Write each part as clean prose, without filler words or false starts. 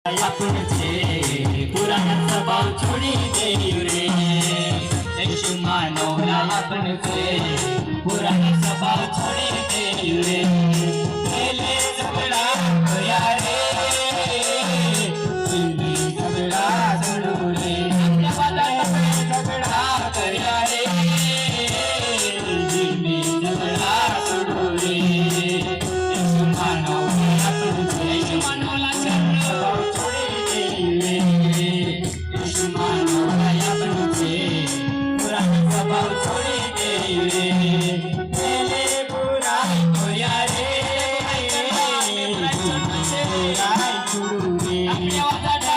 आपण छे पुराना स्वभाव छोड़ी देऊ रे यीशु मानवला आपण छे पुराना स्वभाव छोड़ी देऊ रे पहले झगड़ा होया रे दिल्ली झगड़ा छोड़ू रे अपने वाला झगड़ा करया रे दिल्ली झगड़ा छोड़ू रे यीशु मानवला आपण छे यीशु मानवला स्वभाव छोड़ी देऊ रे यीशु मानवला आपण छे पुराना स्वभाव छोड़ी देऊ रे पहले बुराई होया रे बुराई छोड़ू रे अपने वाला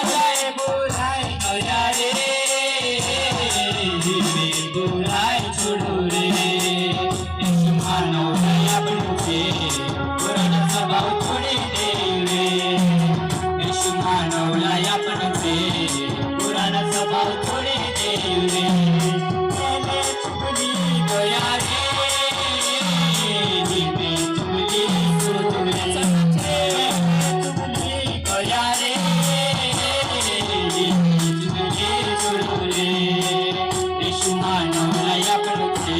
बुराई होया रे बुराई छोड़ू रे यीशु मानवला आपण छे पुराना स्वभाव छोड़ी देऊ रे यीशु मानवला आपण छे पुराना स्वभाव छोड़ी देऊ रे पहले चुगली गया रे दिल चुगली छोड़ू रे चुगली गया रे दिल चुगली छोड़ू रे यीशु मानवला आपण छे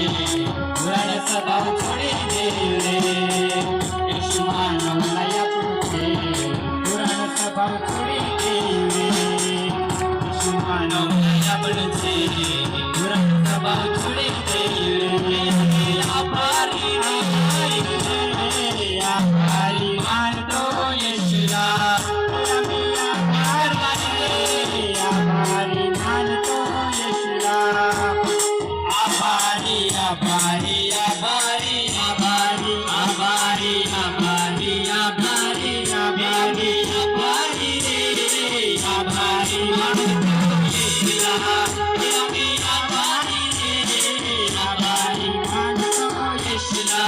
पुराना स्वभाव छोड़ी देऊ रे यीशु मानवला आपण छे पुराना स्वभाव छोड़ी देऊ रे यीशु मानवला आपण छे पुराना स्वभाव छोड़ी देऊ रे आभारी आभारी मानतो यीशुला आम्ही आभारी मानतो यीशुला आभारी आभारी आभारी आभारी आभारी आभारी आभारी आभारी आभारी रे आभारी मानतो यीशुला आम्ही आभारी रे आभारी मानतो यीशुला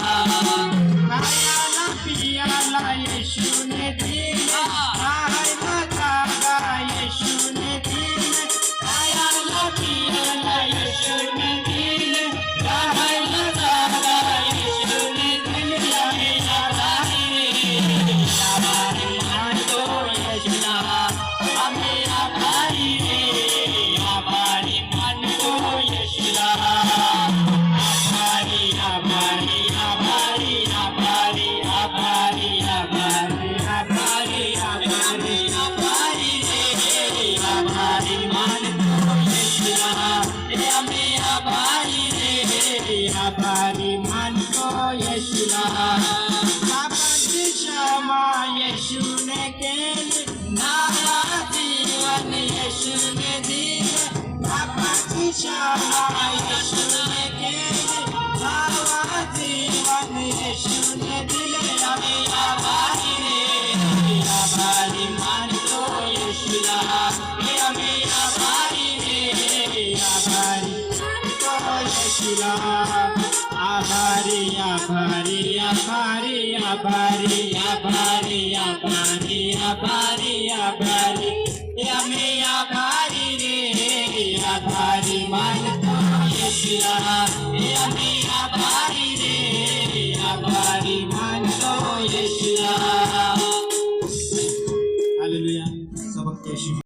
खायाला पियाला यीशुने दिले खायला जागा यीशुने दिले खायाला पियाला यीशुने दिले खायला जागा यीशुने दिले आम्ही आभारी रे आभारी मानतो यीशुला आम्ही आभारी रे आभारी मानतो यीशुला आभारी आभारी आभारी आभारी आभारी आभारी आभारी आभारी आभारी रे आभारी मानतो यीशुला आम्ही आभारी रे आभारी मानतो यीशुला पापाची क्षमा यीशुने केली नवा जीवन यीशुने दिले पापाची क्षमा यीशुने केली नवा जीवन यीशुने दिले आम्ही आभारी रे आभारी मानतो यीशुला आम्ही आभारी रे आभारी मानतो यीशुला आभारी आभारी आभारी आभारी आभारी आभारी आभारी आभारी आम्ही आभारी रे आभारी मानतो यीशुला आम्ही आभारी